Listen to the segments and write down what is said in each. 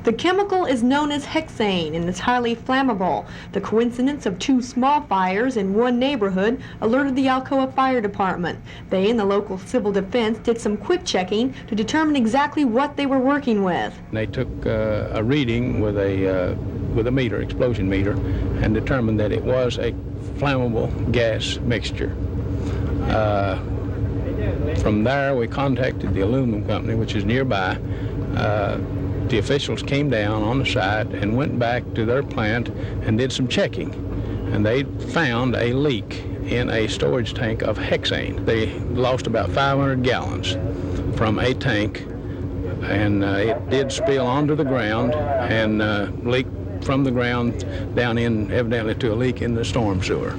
The chemical is known as hexane and is highly flammable. The coincidence of two small fires in one neighborhood alerted the Alcoa Fire Department. They and the local civil defense did some quick checking to determine exactly what they were working with. They took a reading with a meter, explosion meter, and determined that it was a flammable gas mixture. From there, we contacted the aluminum company, which is nearby. The officials came down on the site and went back to their plant and did some checking, and they found a leak in a storage tank of hexane. They lost about 500 gallons from a tank, and it did spill onto the ground and leak from the ground down in, evidently, to a leak in the storm sewer.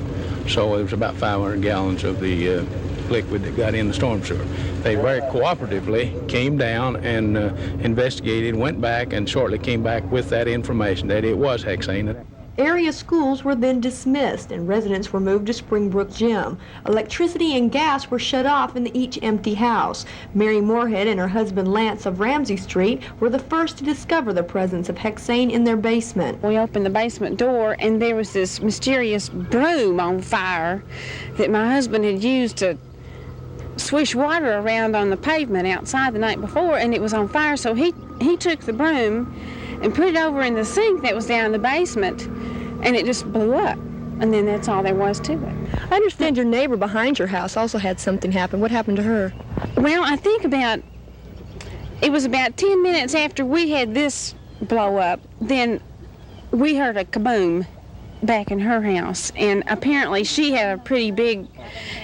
So it was about 500 gallons of the liquid that got in the storm sewer. They very cooperatively came down and investigated, went back, and shortly came back with that information that it was hexane. Area schools were then dismissed and residents were moved to Springbrook Gym. Electricity and gas were shut off in each empty house. Mary Moorhead and her husband Lance of Ramsey Street were the first to discover the presence of hexane in their basement. We opened the basement door and there was this mysterious broom on fire that my husband had used to swish water around on the pavement outside the night before, and it was on fire, so he took the broom and put it over in the sink that was down in the basement, and it just blew up, and then that's all there was to it. I understand your neighbor behind your house also had something happen. What happened to her? Well, I think it was about 10 minutes after we had this blow up, then we heard a kaboom back in her house, and apparently she had a pretty big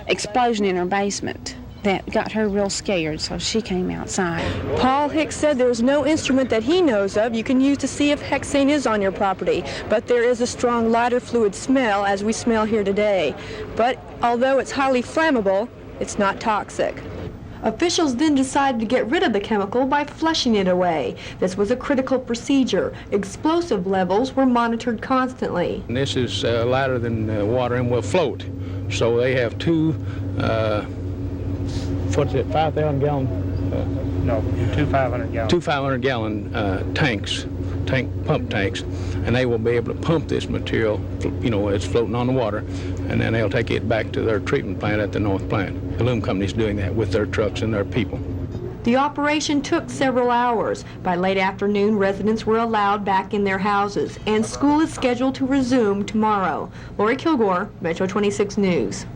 explosion in her basement that got her real scared, so she came outside. Paul Hicks said there is no instrument that he knows of you can use to see if hexane is on your property, but there is a strong lighter fluid smell, as we smell here today. But although it's highly flammable, it's not toxic. Officials then decided to get rid of the chemical by flushing it away. This was a critical procedure. Explosive levels were monitored constantly. And this is lighter than water and will float. So they have two 5,000 gallon? No, two 500 gallon. Two 500 gallon pump tanks, and they will be able to pump this material, it's floating on the water, and then they'll take it back to their treatment plant at the North Plant. The aluminum company's doing that with their trucks and their people. The operation took several hours. By late afternoon, residents were allowed back in their houses, and school is scheduled to resume tomorrow. Lori Kildgore, Metro 26 News.